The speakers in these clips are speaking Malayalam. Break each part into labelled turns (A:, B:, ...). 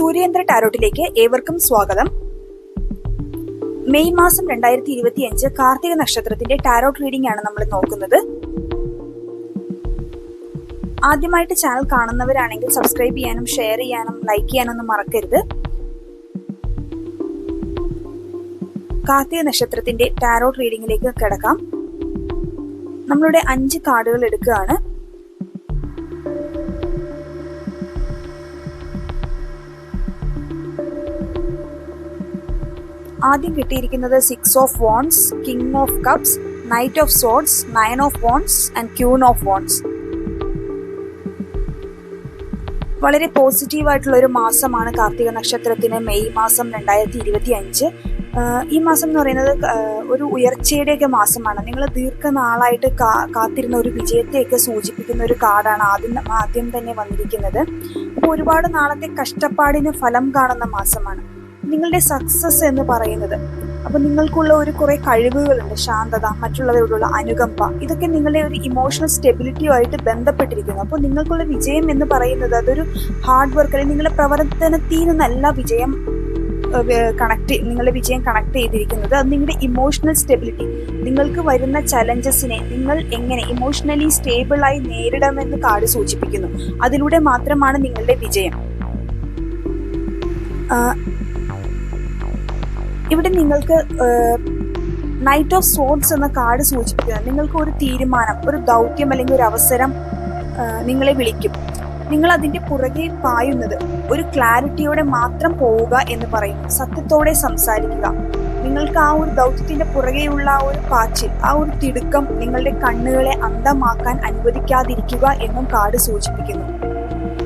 A: സൂര്യയന്ത്ര ടാരോട്ടിലേക്ക് ഏവർക്കും സ്വാഗതം. മെയ് മാസം 2025 കാർത്തിക നക്ഷത്രത്തിന്റെ ടാരോട്ട് റീഡിംഗ് ആണ് നമ്മൾ നോക്കുന്നത്. ആദ്യമായിട്ട് ചാനൽ കാണുന്നവരാണെങ്കിൽ സബ്സ്ക്രൈബ് ചെയ്യാനും ഷെയർ ചെയ്യാനും ലൈക്ക് ചെയ്യാനൊന്നും മറക്കരുത്. കാർത്തിക നക്ഷത്രത്തിന്റെ ടാരോട്ട് റീഡിംഗിലേക്ക് കിടക്കാം. നമ്മളുടെ 5 കാർഡുകൾ എടുക്കുകയാണ്. ആദ്യം കിട്ടിയിരിക്കുന്നത് 6 of wants, king of cups, knight of swords, 9 of wants and queen of wants. വളരെ പോസിറ്റീവ് ആയിട്ടുള്ള ഒരു മാസമാണ് കാർത്തിക നക്ഷത്രത്തിന് മെയ് മാസം 2025. ഈ മാസം എന്ന് പറയുന്നത് ഒരു ഉയർച്ചയുടെയൊക്കെ മാസമാണ്. നിങ്ങൾ ദീർഘനാളായിട്ട് കാത്തിരുന്ന ഒരു വിജയത്തെയൊക്കെ സൂചിപ്പിക്കുന്ന ഒരു കാർഡാണ് ആദ്യം തന്നെ വന്നിരിക്കുന്നത്. അപ്പോൾ ഒരുപാട് നാളത്തെ കഷ്ടപ്പാടിന് ഫലം കാണുന്ന മാസമാണ് നിങ്ങളുടെ സക്സസ് എന്ന് പറയുന്നത്. അപ്പോൾ നിങ്ങൾക്കുള്ള കുറേ കഴിവുകളുണ്ട്, ശാന്തത, മറ്റുള്ളവരോടുള്ള അനുകമ്പ, ഇതൊക്കെ നിങ്ങളുടെ ഒരു ഇമോഷണൽ സ്റ്റെബിലിറ്റിയുമായിട്ട് ബന്ധപ്പെട്ടിരിക്കുന്നു. അപ്പോൾ നിങ്ങൾക്കുള്ള വിജയം എന്ന് പറയുന്നത് അതൊരു ഹാർഡ് വർക്ക് അല്ലെങ്കിൽ നിങ്ങളുടെ പ്രവർത്തനത്തിൽ നിന്നല്ല നിങ്ങളുടെ വിജയം കണക്ട് ചെയ്തിരിക്കുന്നത്. അത് നിങ്ങളുടെ ഇമോഷണൽ സ്റ്റെബിലിറ്റി, നിങ്ങൾക്ക് വരുന്ന ചലഞ്ചസിനെ നിങ്ങൾ എങ്ങനെ ഇമോഷണലി സ്റ്റേബിളായി നേരിടാമെന്ന് കാർഡ് സൂചിപ്പിക്കുന്നു. അതിലൂടെ മാത്രമാണ് നിങ്ങളുടെ വിജയം. ഇവിടെ നിങ്ങൾക്ക് നൈറ്റ് ഓഫ് സോർഡ്സ് എന്ന കാർഡ് സൂചിപ്പിക്കുന്നത് നിങ്ങൾക്ക് ഒരു തീരുമാനം, ഒരു ദൗത്യം അല്ലെങ്കിൽ ഒരു അവസരം നിങ്ങളെ വിളിക്കും. നിങ്ങൾ അതിൻ്റെ പുറകെ പായുന്നത് ഒരു ക്ലാരിറ്റിയോടെ മാത്രം പോവുക എന്ന് പറയുന്നു. സത്യത്തോടെ സംസാരിക്കുക. നിങ്ങൾക്ക് ആ ഒരു ദൗത്യത്തിൻ്റെ പുറകെയുള്ള ആ ഒരു പാച്ചിൽ, ആ ഒരു തിടുക്കം നിങ്ങളുടെ കണ്ണുകളെ അന്ധമാക്കാൻ അനുവദിക്കാതിരിക്കുക എന്നും കാർഡ് സൂചിപ്പിക്കുന്നു.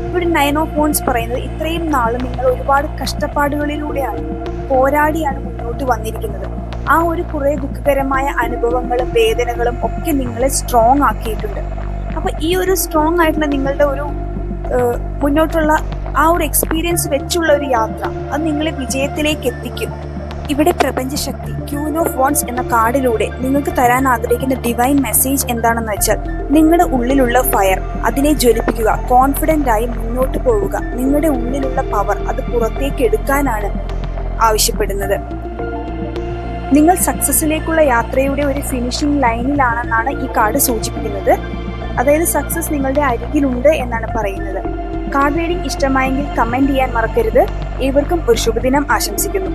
A: ഇവിടെ 9 ഓഫ് വാണ്ട്സ് പറയുന്നത് ഇത്രയും നാൾ നിങ്ങൾ ഒരുപാട് കഷ്ടപ്പാടുകളിലൂടെയാണ്, പോരാടിയാണ് മുന്നോട്ട് വന്നിരിക്കുന്നത്. ആ ഒരു കുറേ ദുഃഖകരമായ അനുഭവങ്ങളും വേദനകളും ഒക്കെ നിങ്ങളെ സ്ട്രോങ് ആക്കിയിട്ടുണ്ട്. അപ്പോൾ ഈ ഒരു സ്ട്രോങ് ആയിട്ടുള്ള നിങ്ങളുടെ ഒരു മുന്നോട്ടുള്ള ആ ഒരു എക്സ്പീരിയൻസ് വെച്ചുള്ള ഒരു യാത്ര അത് നിങ്ങളെ വിജയത്തിലേക്ക് എത്തിക്കും. ഇവിടെ പ്രപഞ്ചശക്തി ക്യൂൻ ഓഫ് വാണ്ട്സ് എന്ന കാർഡിലൂടെ നിങ്ങൾക്ക് തരാൻ ആഗ്രഹിക്കുന്ന ഡിവൈൻ മെസ്സേജ് എന്താണെന്ന് വെച്ചാൽ നിങ്ങളുടെ ഉള്ളിലുള്ള ഫയർ അതിനെ ജ്വലിപ്പിക്കുക, കോൺഫിഡൻ്റ് ആയി മുന്നോട്ട് പോവുക. നിങ്ങളുടെ ഉള്ളിലുള്ള പവർ അത് പുറത്തേക്ക് എടുക്കാനാണ് ആവശ്യപ്പെടുന്നത്. നിങ്ങൾ സക്സസിലേക്കുള്ള യാത്രയുടെ ഒരു ഫിനിഷിംഗ് ലൈനിലാണെന്നാണ് ഈ കാർഡ് സൂചിപ്പിക്കുന്നത്. അതായത് സക്സസ് നിങ്ങളുടെ അരികിലുണ്ട് എന്നാണ് പറയുന്നത്. കാർഡ് റീഡിംഗ് ഇഷ്ടമായെങ്കിൽ കമൻറ്റ് ചെയ്യാൻ മറക്കരുത്. ഏവർക്കും ഒരു ശുഭദിനം ആശംസിക്കുന്നു.